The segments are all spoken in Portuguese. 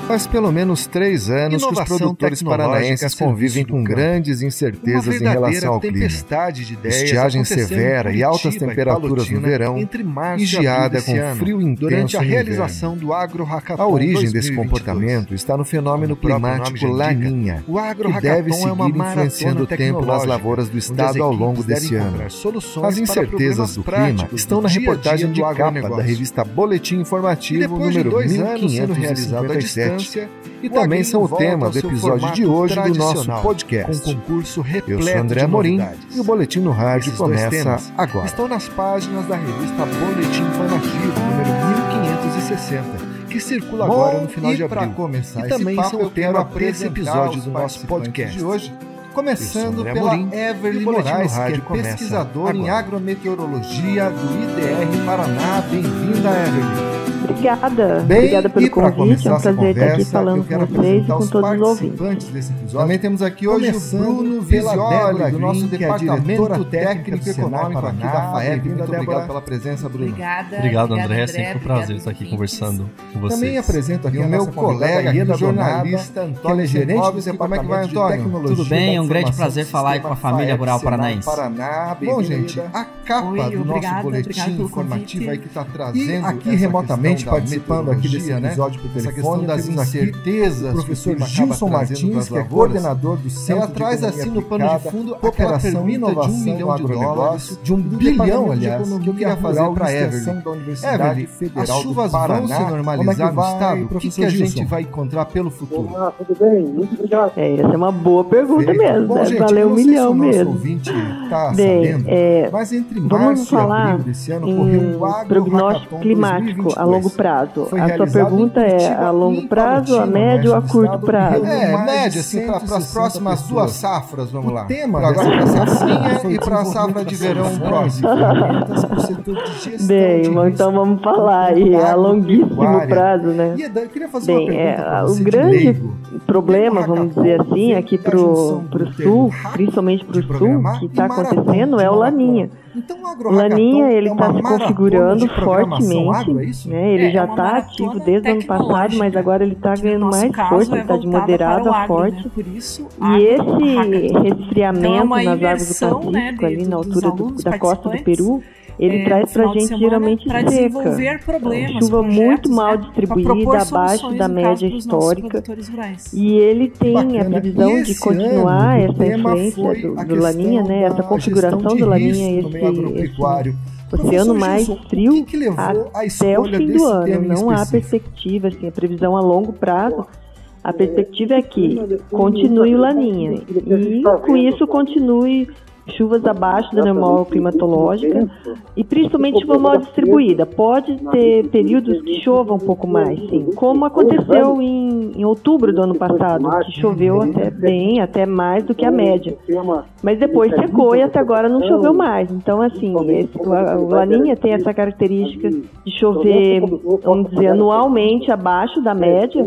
Faz pelo menos 3 anos que os produtores paranaenses convivem com grandes incertezas em relação ao clima. Estiagem severa e altas temperaturas no verão, e geada com frio intenso no inverno. A origem desse comportamento está no fenômeno climático Laninha, que deve seguir influenciando o tempo nas lavouras do estado ao longo desse ano. As incertezas do clima estão na reportagem de capa da revista Boletim Informativo número 1557, e também são o tema do episódio de hoje do nosso podcast. Eu sou André Amorim e o Boletim no Rádio começa agora. Estão nas páginas da revista Boletim Informativo número 1560, que circula agora no final de abril. E também são o tema para esse episódio do nosso podcast de hoje. Começando pela Everly Moraes, que é pesquisadora em agrometeorologia do IDR Paraná. Bem-vinda, Everly. Obrigada pelo convite, é um prazer estar aqui falando com vocês e com todos os ouvintes. Também temos aqui hoje o Bruno Visioli, do nosso Departamento Técnico Econômico aqui da FAEP. Muito obrigado pela presença, Bruno. Obrigado, André. É sempre um prazer estar aqui conversando com vocês. Também apresento aqui o meu colega aqui, jornalista Antônio, gerente do Departamento de Tecnologia. Tudo bem, é um grande prazer falar aí com a família rural paranaense. Bom, gente, a capa do nosso boletim informativo aí que está trazendo aqui remotamente, participando aqui desse episódio por telefone, das incertezas, o professor Gilson Martins, que é coordenador do Centro ela traz assim no pano de fundo cooperação e inovação de $1 milhão, de $1 bilhão, aliás, que eu queria fazer para a Everly. As chuvas vão se normalizar no estado? O que a gente vai encontrar pelo futuro? Tudo bem, muito obrigado. Essa é uma boa pergunta mesmo, bom, gente, valeu $1 milhão mesmo. Ouvinte tá sabendo, mas entre março e abril desse ano ocorreu um prognóstico climático a longo prazo. A sua pergunta é a longo prazo, a médio ou a curto prazo? Média, assim, para as próximas 2 safras, vamos lá. Agora para a safrinha e para a safra de verão próximo. Bem, então vamos falar aí, a longuíssimo prazo, né? Eu queria fazer uma pergunta o grande problema, vamos dizer assim, aqui pro sul, principalmente pro sul, que está acontecendo é o Laninha. O Laninha, ele está se configurando fortemente, né? Ele já está ativo desde o ano passado, mas agora ele está ganhando mais força, ele está de moderado a forte. E esse resfriamento nas águas do Pacífico, ali na altura da costa do Peru, ele traz pra gente geralmente seca, chuva muito mal distribuída, abaixo da média histórica, e ele tem a previsão de continuar essa influência do Laninha, né, essa configuração do Laninha, esse oceano mais frio até o fim do ano. Não há perspectiva, assim, a previsão a longo prazo. A perspectiva é que continue o Laninha e com isso continue chuvas abaixo da normal climatológica e principalmente chuva mal distribuída. Pode ter períodos que chova um pouco mais, sim, como aconteceu em outubro do ano passado, que choveu até mais do que a média. Mas depois secou e até agora não choveu mais. Então, assim, o Laninha tem essa característica de chover, vamos dizer, anualmente abaixo da média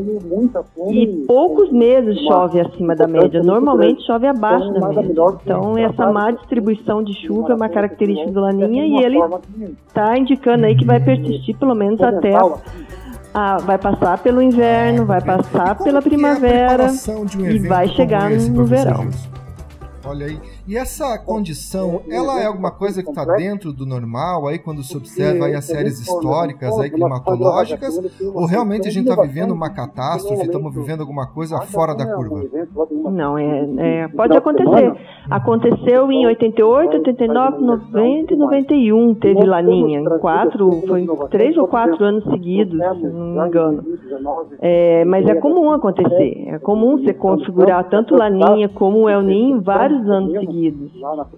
e poucos meses chove acima da média. Normalmente chove abaixo da média. Então, essa má distribuição de chuva é uma característica do Laninha e ele está indicando aí que vai persistir pelo menos até vai passar pelo inverno, vai passar pela primavera e vai chegar no verão. Olha aí. E essa condição, ela é alguma coisa que está dentro do normal, aí quando se observa aí as séries históricas aí climatológicas, ou realmente a gente está vivendo uma catástrofe, estamos vivendo alguma coisa fora da curva? Não, pode acontecer. Aconteceu em 88, 89, 90 e 91, teve Laninha, foi 3 ou 4 anos seguidos, se não me engano. Mas é comum acontecer, é comum você configurar tanto Laninha como o El Niño vários anos seguidos.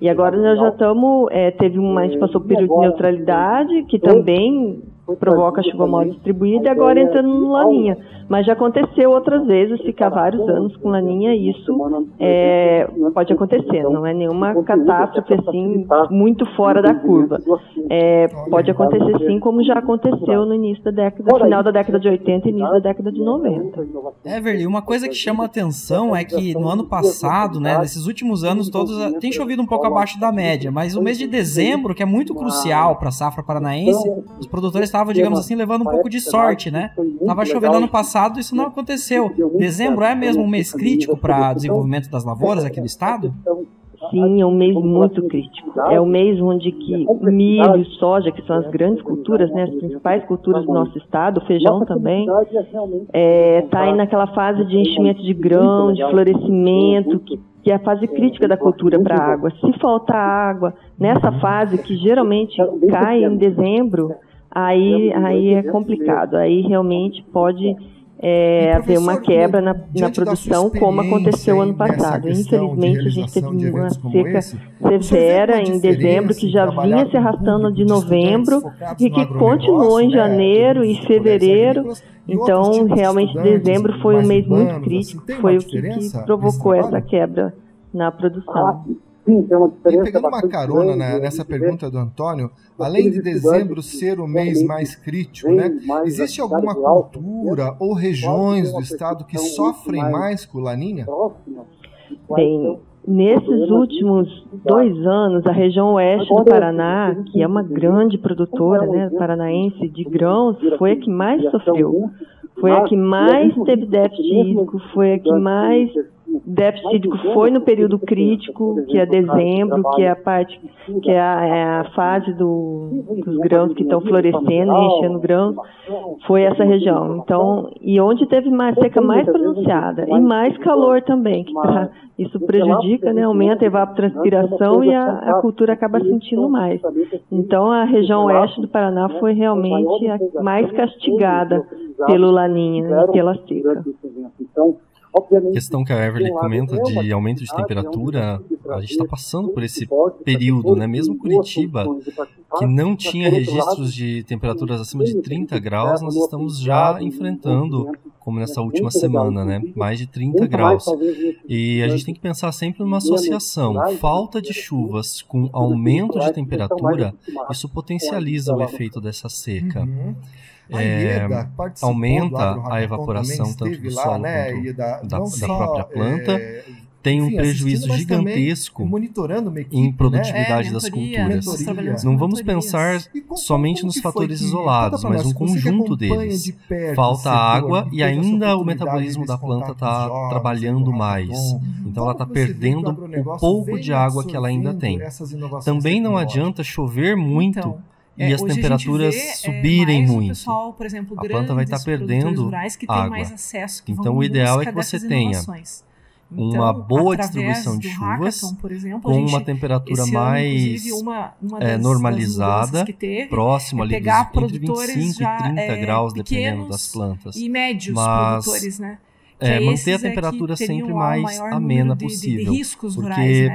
E agora nós já estamos, a gente passou por período de neutralidade, que também provoca chuva mal distribuída, e agora entrando no Laninha. Mas já aconteceu outras vezes, ficar vários anos com Laninha, e isso pode acontecer, não é nenhuma catástrofe assim, muito fora da curva. Pode acontecer sim, como já aconteceu no início da década, final da década de 80 e início da década de 90. Everly, uma coisa que chama a atenção é que no ano passado, né, nesses últimos anos todos, tem chovido um pouco abaixo da média, mas o mês de dezembro, que é muito crucial para a safra paranaense, os produtores estava, digamos assim, levando um pouco de sorte, né? Estava chovendo ano passado, isso não aconteceu. Dezembro é mesmo um mês crítico para o desenvolvimento das lavouras aqui do estado? Sim, é um mês muito crítico. É o mês onde que milho e soja, que são as grandes culturas, né, as principais culturas do nosso estado, o feijão também, está aí naquela fase de enchimento de grão, de florescimento, que é a fase crítica da cultura para a água. Se faltar água nessa fase, que geralmente cai em dezembro, aí é complicado. Aí realmente pode haver uma quebra na produção, como aconteceu ano passado. Infelizmente, a gente teve uma seca severa em dezembro, que já vinha se arrastando de novembro e que continuou em janeiro e fevereiro. Então, realmente, dezembro foi um mês muito crítico, foi o que provocou essa quebra na produção. Sim, tem uma diferença. E pegando uma carona nessa pergunta do Antônio, além de dezembro ser o mês mais crítico, né, existe alguma cultura ou regiões do estado que sofrem mais com laninha? Bem, nesses últimos 2 anos, a região oeste do Paraná, que é uma grande produtora, né, paranaense de grãos, foi a que mais sofreu. Foi a que mais teve déficit hídrico, foi a que mais déficit hídrico foi no período crítico, que é dezembro, que é a parte, que é a fase dos grãos que estão florescendo e enchendo grãos, foi essa região. Então, e onde teve mais seca mais pronunciada e mais calor também, que isso prejudica, né, aumenta a evapotranspiração e a cultura acaba sentindo mais. Então, a região oeste do Paraná foi realmente a mais castigada pelo Laninha e pela seca. A questão que a Everly comenta de aumento de temperatura, a gente está passando por esse período, né? Mesmo Curitiba, que não tinha registros de temperaturas acima de 30 graus, nós estamos já enfrentando, como nessa última semana, né? Mais de 30 graus. E a gente tem que pensar sempre numa associação. Falta de chuvas com aumento de temperatura, isso potencializa o efeito dessa seca. Aumenta a evaporação tanto do solo quanto da própria planta, tem um prejuízo gigantesco em produtividade das culturas. Não vamos pensar somente nos fatores isolados, mas um conjunto deles. Falta água e ainda o metabolismo da planta está trabalhando mais. Então ela está perdendo o pouco de água que ela ainda tem. Também não adianta chover muito e as temperaturas subirem muito. Pessoal, por exemplo, a planta vai estar perdendo água. Então o ideal é que você tenha uma boa distribuição de chuvas, por exemplo, com uma temperatura mais normalizada, próximo ali entre 25 e 30 graus, dependendo das plantas. E médios produtores, né? Manter a temperatura sempre mais amena possível, porque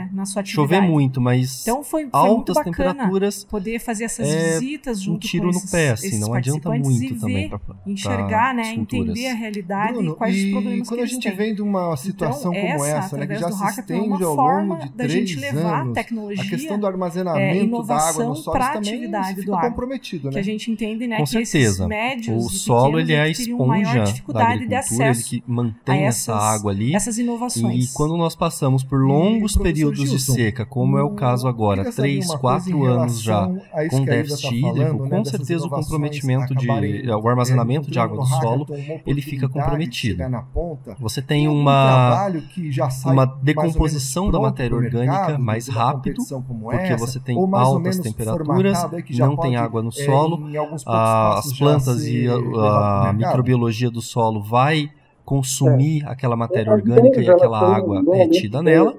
chover muito, mas então foi altas temperaturas poder fazer essas visitas junto um tiro no pé, assim, não adianta muito também para enxergar, né, entender a realidade, Bruno, e quais os problemas quando que a gente vem de uma situação como essa, né, que já se estende ao longo de 3 anos, a questão do armazenamento da água no solo também fica comprometido, né? Que a gente entende, né, com certeza. O solo ele é a esponja da agricultura, ele que tem essa água ali, essas inovações. E quando nós passamos por longos períodos de seca, como é o caso agora, 3, 4 anos já com déficit hídrico, com certeza o comprometimento o armazenamento de água do solo, ele fica comprometido. Você tem uma decomposição da matéria orgânica mais rápido, porque você tem altas temperaturas, não tem água no solo, as plantas e a microbiologia do solo vai consumir aquela matéria orgânica e aquela água retida nela,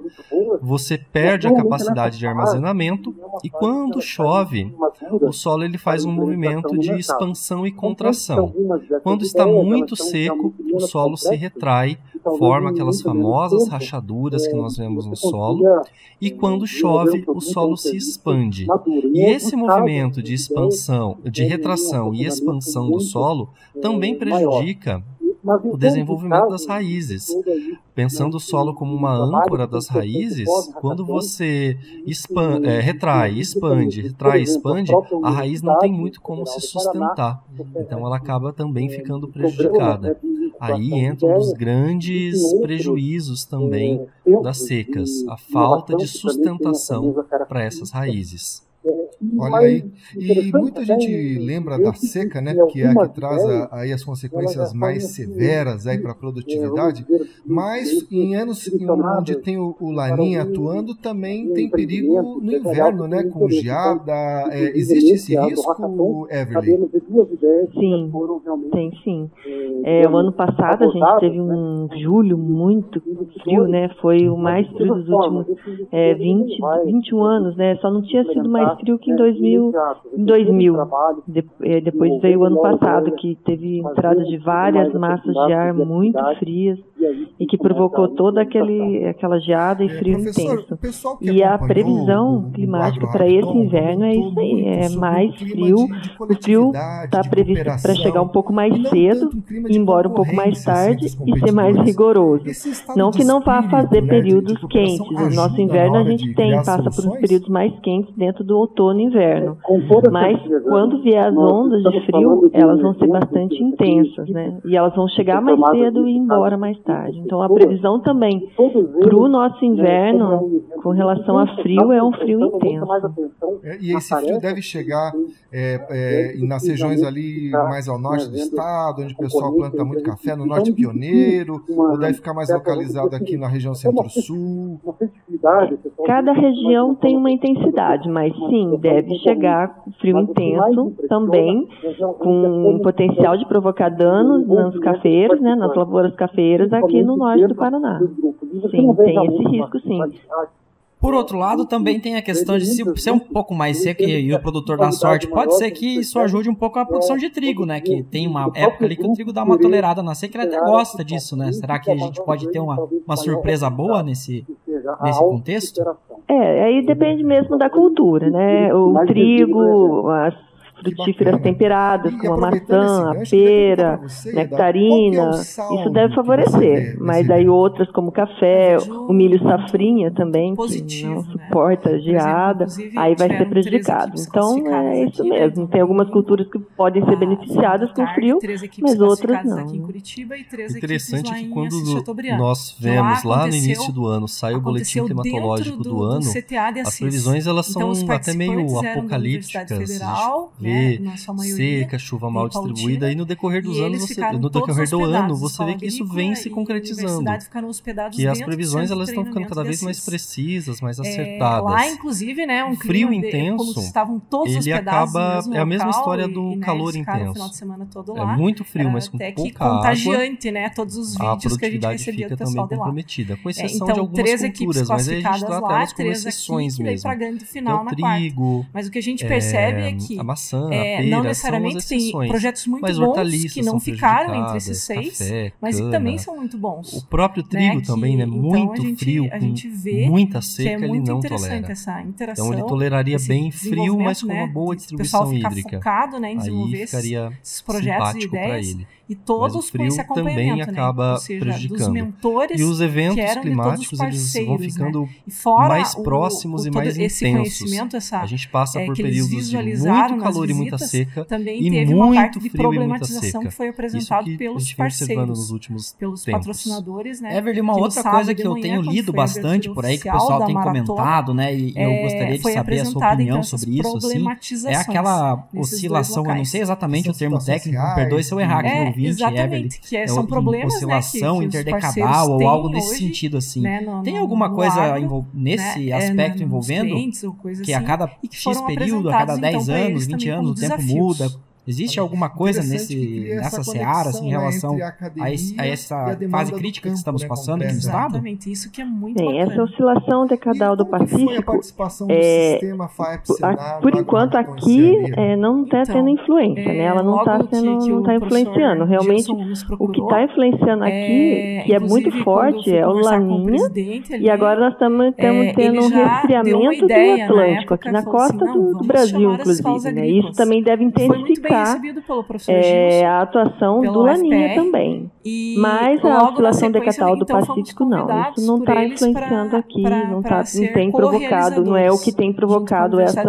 você perde a capacidade de armazenamento e quando chove, o solo ele faz um movimento de expansão e contração. Quando está muito seco, o solo se retrai, forma aquelas famosas rachaduras que nós vemos no solo, e quando chove, o solo se expande. E esse movimento de expansão, de retração e expansão do solo também prejudica o desenvolvimento das raízes. Pensando o solo como uma âncora das raízes, quando você retrai, expande, a raiz não tem muito como se sustentar. Então ela acaba também ficando prejudicada. Aí entram os grandes prejuízos também das secas, a falta de sustentação para essas raízes. Olha aí, e muita gente lembra da seca, né, que é a que traz aí as consequências mais severas aí para a produtividade, mas em anos onde tem o Laninha atuando, também tem perigo no inverno, né, com geada. Existe esse risco, Everly? Sim, tem sim. O ano passado a gente teve um julho muito frio, né, foi o mais frio dos últimos 21 anos, né, só não tinha sido mais frio que em 2000. Depois veio o ano passado, que teve entrada de várias massas de ar muito frias e que provocou toda aquela geada e frio intenso. E a previsão climática para esse inverno é isso aí, é mais frio. O frio está previsto para chegar um pouco mais cedo, ir embora um pouco mais tarde e ser mais rigoroso. Não que não vá fazer períodos quentes. O nosso inverno a gente passa por uns períodos mais quentes dentro do outono e inverno. Mas quando vier as ondas de frio, elas vão ser bastante intensas, né? E elas vão chegar mais cedo e ir embora mais tarde. Então a previsão também para o nosso inverno, com relação a frio, é um frio intenso. E esse frio deve chegar nas regiões ali mais ao norte do estado, onde o pessoal planta muito café, no norte pioneiro, ou deve ficar mais localizado aqui na região centro-sul? Cada região tem uma intensidade, mas sim, deve chegar frio intenso também, com um potencial de provocar danos nos cafeiros, né, nas lavouras cafeiras aqui no norte do Paraná. Sim, tem esse risco, sim. Por outro lado, também tem a questão de ser um pouco mais seco e o produtor dá sorte. Pode ser que isso ajude um pouco a produção de trigo, né? Que tem uma época ali que o trigo dá uma tolerada na seca, ele até gosta disso, né? Será que a gente pode ter uma surpresa boa nesse contexto? Aí depende mesmo da cultura, né? O trigo, as frutíferas temperadas, como a maçã, a pera, nectarina, isso deve favorecer. Mas aí outras, como o café, o milho safrinha também, que não suporta geada, aí vai ser prejudicado. Então, é isso mesmo. Tem algumas culturas que podem ser beneficiadas com frio, mas outras não. Interessante que quando nós vemos lá no início do ano, sai o boletim climatológico do ano, as previsões elas são até meio apocalípticas. Seca, chuva mal distribuída, e no decorrer dos anos, no decorrer do ano, você vê que isso vem se concretizando. Que as previsões elas estão ficando cada vez mais precisas, mais acertadas. Lá, inclusive, né, um frio intenso, ele acaba, é a mesma história do calor intenso. É muito frio, mas com pouca contagiante, né, todos os vídeos que a gente recebia do pessoal também comprometida, com exceção de algumas 3 culturas, mas aí a gente trata elas como exceções mesmo. Final, o trigo, mas o que a gente percebe é que a maçã, a pera, não necessariamente tem projetos muito bons que não ficaram entre esses 6, café, mas que também são muito bons. O próprio trigo também, né, muito frio, com muita seca, ele não tolera. Essa interação, então ele toleraria bem frio, mas com uma boa distribuição hídrica. Focado, né, em desenvolver aí ficaria esses projetos e ideias. Ele. E todos mas o frio com esse acompanhamento, também acaba ou seja, prejudicando. Dos mentores e os eventos que eram climáticos eles vão ficando, né? E fora mais próximos e mais intensos. A gente passa por períodos de muito calor e muita seca, também e teve muito uma parte de frio problematização que foi apresentado pelos parceiros, nos últimos pelos tempos. patrocinadores, né? Everly, uma outra coisa que eu tenho lido bastante por aí, que o pessoal tem comentado, né? E eu gostaria de saber a sua opinião sobre isso, assim, é aquela oscilação, eu não sei exatamente o termo técnico, perdoe se eu errar aqui no ouvinte, Everly, que são problemas, oscilação que interdecadal ou algo nesse sentido, assim. Né, tem alguma coisa nesse aspecto envolvendo? Que a cada X período, a cada 10 anos, 20 anos, o tempo muda. Existe alguma coisa nessa seara, assim, em relação a essa fase crítica que estamos passando aqui no estado? Exatamente, isso que é muito bacana. Essa oscilação decadal do Pacífico, por enquanto aqui não está tendo influência, né? Ela não está influenciando. Realmente, o que está influenciando aqui, que é muito forte, é o Laninha, e agora nós estamos tendo um resfriamento do Atlântico, aqui na costa do Brasil, inclusive, né? Isso também deve intensificar a atuação do Laninha também. Mas a oscilação decadal do Pacífico não. Isso não está influenciando aqui, não tem provocado, não é o que tem provocado essa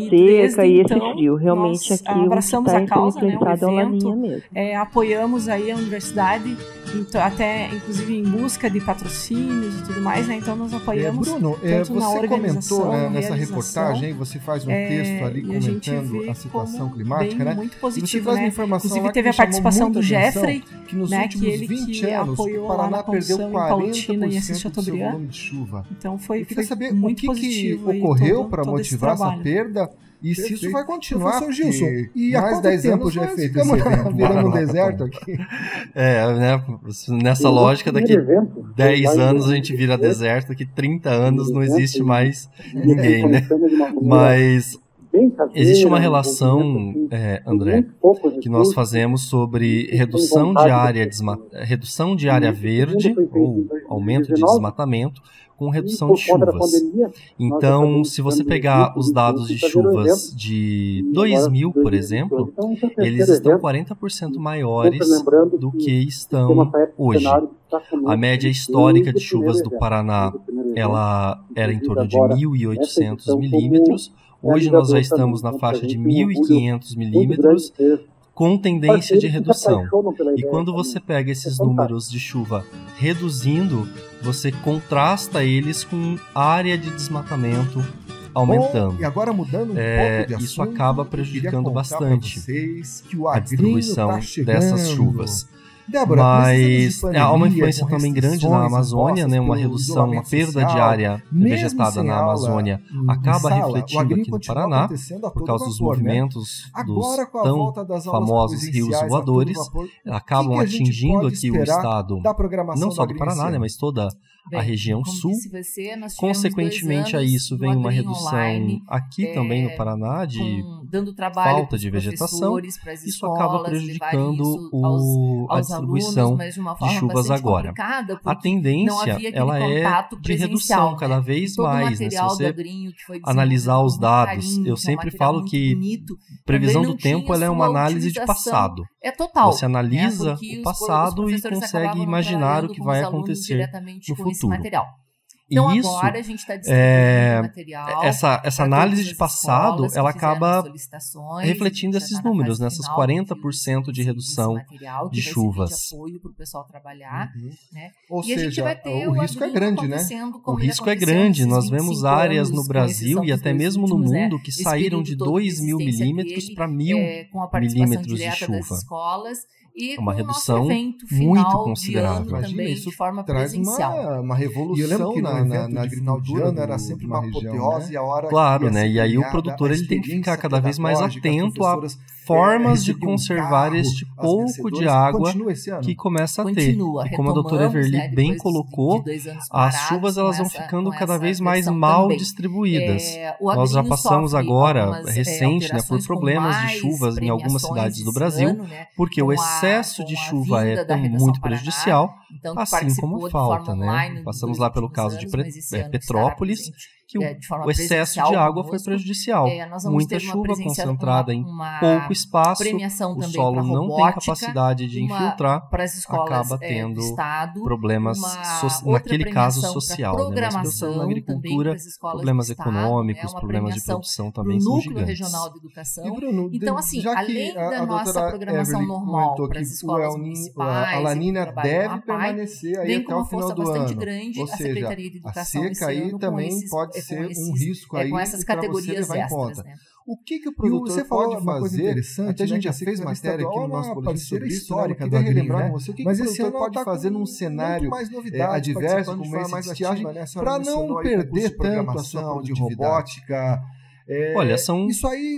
seca e esse frio. Realmente aqui o que está influenciado é o Laninha mesmo. Apoiamos aí a universidade então, até inclusive em busca de patrocínios e tudo mais, né? Então nós apoiamos Bruno, tanto na você comentou, né, nessa realização, reportagem, você faz um texto ali comentando a situação climática, né? Muito positivo, traz uma né? informação inclusive teve a participação do Jeffrey, que nos né, últimos que ele 20 que anos apoiou o Paraná lá na perdeu 40% em Assis do seu Chateaubriand. volume de chuva. Então foi saber muito o positivo que ocorreu para motivar essa perda. E se isso vai continuar, Professor Gilson, e há mais 10 anos já é feito esse evento, virando um deserto aqui. Né, nessa lógica, daqui 10 anos a gente vira deserto, daqui 30 anos não existe mais ninguém, né? Mas existe uma relação, André, que nós fazemos sobre redução de área verde, ou aumento de desmatamento, com redução de chuvas. Então, se você pegar os dados de chuvas de 2000, por exemplo, eles estão 40% maiores do que estão hoje. A média histórica de chuvas do Paraná, ela era em torno de 1.800 milímetros. Hoje nós já estamos na faixa de 1.500 milímetros, com tendência de redução. E quando você pega esses números de chuva reduzindo, você contrasta eles com área de desmatamento aumentando. E agora mudando um pouco de assunto, isso acaba prejudicando bastante a distribuição dessas chuvas. Débora, mas há uma influência também grande na Amazônia, né? Uma redução, uma perda de área vegetada na Amazônia acaba refletindo aqui no Paraná, por causa dos movimentos dos tão famosos rios voadores, acabam atingindo aqui o estado, não só do Paraná, né? Mas toda a região sul. Consequentemente a isso vem uma redução aqui também no Paraná de falta de vegetação. Isso acaba prejudicando a distribuição de chuvas agora. A tendência ela é de redução cada vez mais. Né? Se você analisar os dados, eu sempre falo que previsão do tempo ela é uma análise de passado. Você analisa o passado e consegue imaginar o que vai acontecer no futuro. Então, e isso, agora a gente está distribuindo material. Essa análise de passado, ela acaba refletindo esses números, nessas 40% de redução de chuvas. Apoio para o pessoal trabalhar, né? Ou seja, o risco é grande, né? O risco é grande. Nós vemos áreas no Brasil e até mesmo no mundo que saíram de 2.000 milímetros para 1.000 milímetros de chuva. E uma redução muito considerável. Imagina, isso de forma traz uma revolução na agricultura, era sempre uma apoteose, né? A hora claro, né? E aí o produtor ele tem que ficar cada vez mais atento a formas de conservar este pouco de água que começa a ter. E como a doutora Everly bem colocou, as chuvas elas vão ficando cada vez mais mal distribuídas. Nós já passamos agora, recente, né, por problemas de chuvas em algumas cidades do Brasil, porque o excesso de chuva é muito prejudicial, assim como a falta, né? Passamos lá pelo caso de Petrópolis, que o excesso de água foi prejudicial. Muita chuva concentrada em pouco espaço, o solo não tem capacidade de infiltrar, acaba tendo problemas, naquele caso, social. Né? Mas pensando na agricultura, problemas econômicos, problemas de produção também são gigantes. E Bruno, então, assim, além da nossa programação normal para as escolas municipais, a Lanínia deve permanecer aí até o final do ano. Grande, ou seja, a seca aí também pode ser um risco aí com essas categorias você levar em conta. Né? O que o produtor pode fazer? Até a gente já fez matéria aqui no nosso boletim sobre histórica do relembrar você, mas esse ano pode fazer num cenário adverso, como esse de estiagem, para não perder tanto a sua produtividade. De robótica. Olha, são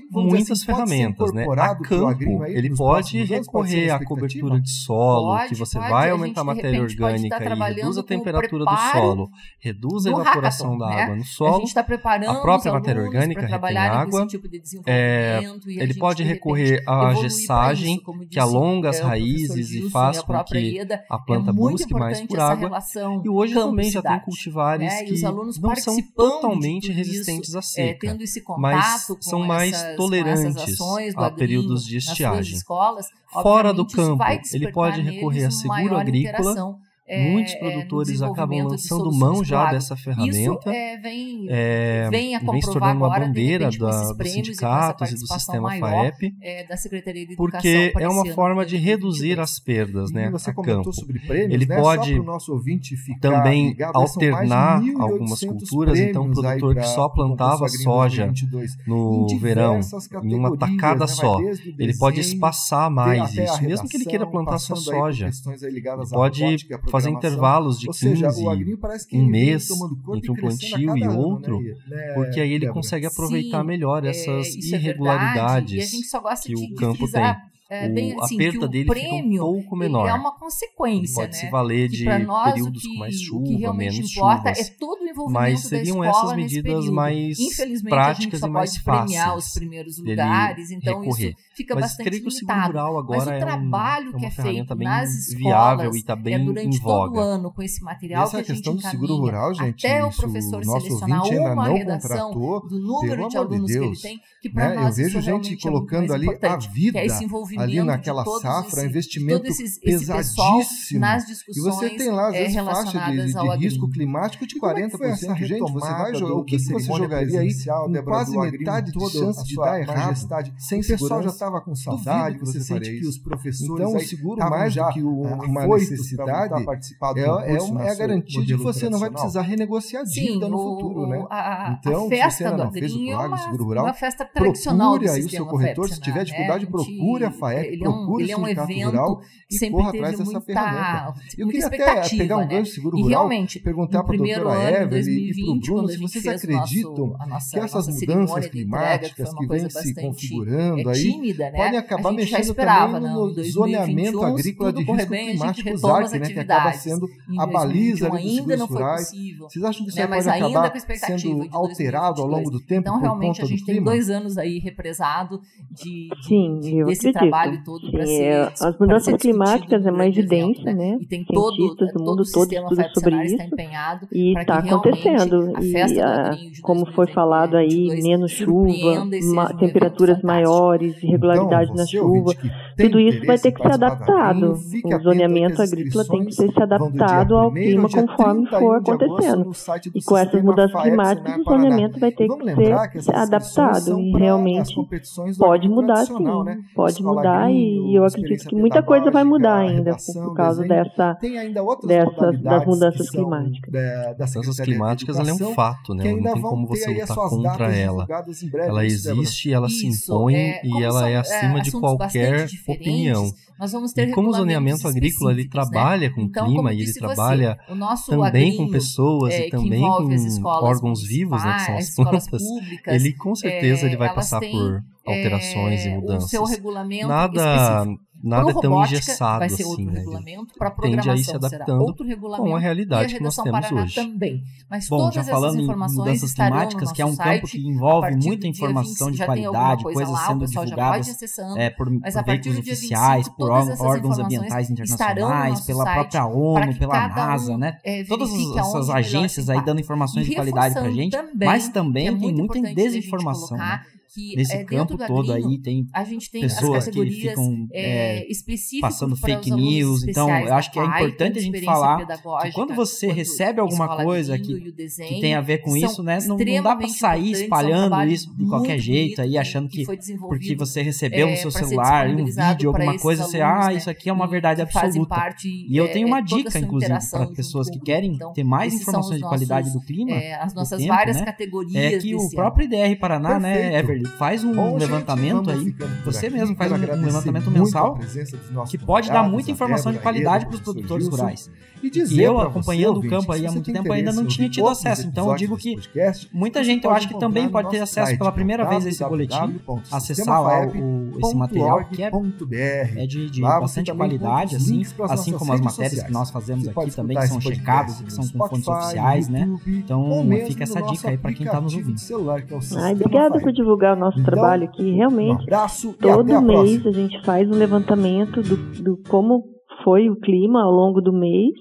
muitas ferramentas, né? A campo, ele pode recorrer à cobertura de solo, que você vai aumentar a matéria orgânica e reduz a temperatura do solo, reduz a evaporação da água no solo, a própria matéria orgânica retém água, ele pode recorrer à gessagem, que alonga as raízes e faz com que a planta busque mais por água, e hoje também já tem cultivares que não são totalmente resistentes à seca, mas são mais tolerantes a períodos de estiagem. Fora do campo, ele pode recorrer a seguro agrícola, muitos produtores acabam lançando mão já dessa ferramenta. Isso vem a comprovar uma agora, bandeira de repente, dos sindicatos e do sistema FAEP, da Secretaria de Educação, porque é uma forma de reduzir as perdas, né, você a comentou campo. sobre prêmios, Ele né? pode também ligado, alternar algumas culturas, então um produtor que só plantava soja no verão, em uma tacada só, ele pode espaçar mais isso, mesmo que ele queira plantar só soja. Ele pode fazer intervalos de 15, um mês entre um plantio e outro, porque aí ele consegue aproveitar melhor essas irregularidades que o campo tem. A perda dele fica um pouco menor. É uma consequência, pode se valer de períodos com mais chuva, menos chuvas. É todo o envolvimento mas seriam essas medidas mais práticas e mais fáceis os primeiros lugares, então recorrer. Isso fica mas bastante creio que limitado. O seguro rural agora mas o trabalho que é feito nas escolas viável e tá bem durante em voga. todo o ano com esse material que a gente questão do seguro rural, gente, até o professor selecionar uma redação do número de alunos que ele tem, que para nós eu vejo gente colocando ali a vida ali naquela safra, investimento pesadíssimo. Nas discussões e você tem lá, às vezes, faixa de risco climático de 40%. Gente, você vai jogar, o que você jogaria aí com quase metade de chance de dar errado? Sem o pessoal já estava com saudade, você sente que os professores então, o seguro mais do que uma necessidade é a garantia de que você não vai precisar renegociar dívida no futuro, né? Então, se você ainda não fez o PROAGRO, seguro rural, procure aí o seu corretor, se tiver dificuldade, procure a FAEP, procure o sindicato rural e corra atrás dessa ferramenta. Eu queria até pegar um gancho seguro rural, perguntar para a doutora Evelyn e para o Bruno se vocês acreditam que essas mudanças climáticas que vêm se configurando aí podem acabar mexendo também no zoneamento agrícola de risco climático ZARC, né, que acaba sendo a baliza dos seguros rurais. Vocês acham que isso pode acabar sendo alterado ao longo do tempo então, realmente, a gente tem 2 anos aí represado desse trabalho todo para ser as mudanças climáticas é uma evidência, né? E tem cientistas do mundo todo estudam sobre isso e está acontecendo. E como foi falado aí, menos chuva, temperaturas maiores, irregularidade na chuva, tudo isso vai ter que ser adaptado. O zoneamento agrícola tem que ser adaptado ao clima conforme for acontecendo. E com essas mudanças climáticas, o zoneamento vai ter que ser adaptado. E realmente pode mudar, sim. Pode mudar e eu acredito que muita coisa vai mudar ainda por causa das mudanças climáticas. As mudanças climáticas é um fato, né? Não tem como você lutar contra ela. Ela existe, ela se impõe e ela é acima de qualquer opinião. E como o zoneamento agrícola ele trabalha com o clima e ele trabalha também com pessoas e também com órgãos vivos, né, que são as plantas, ele com certeza ele vai passar por alterações e mudanças. Nada é tão engessado vai ser assim, outro né? regulamento, para programação tende a ir se adaptando com a realidade que nós temos hoje. Também. Mas bom, todas já falando essas informações em mudanças climáticas, que é um campo que envolve muita informação de qualidade, coisas sendo divulgadas por veículos oficiais, por órgãos ambientais internacionais, pela própria ONU, pela NASA, né? Todas essas agências aí dando informações de qualidade pra gente, mas também tem muita desinformação. Nesse campo todo aí tem pessoas que ficam passando fake news. Então, eu acho que é importante a gente falar que quando você recebe alguma coisa que tem a ver com isso, né, não dá para sair espalhando isso de qualquer jeito aí, achando que porque você recebeu no seu celular um vídeo, alguma coisa, você, isso aqui é uma verdade absoluta. E eu tenho uma dica, inclusive, para pessoas que querem ter mais informações de qualidade do clima, as nossas várias categorias, é que o próprio IDR Paraná, né, Everly, faz um levantamento aí, você mesmo faz um levantamento mensal que pode dar muita informação de qualidade para os produtores rurais. E eu, acompanhando o campo aí há muito tempo, ainda não tinha tido acesso. Então eu digo que muita gente, eu acho que também pode ter acesso pela primeira vez a esse boletim, acessar lá esse material, que é de bastante qualidade, assim como as matérias que nós fazemos aqui também, que são checadas e que são com fontes oficiais, né? Então fica essa dica aí para quem está nos ouvindo. Obrigada por divulgar o nosso trabalho aqui. Realmente, todo mês a gente faz um levantamento do como foi o clima ao longo do mês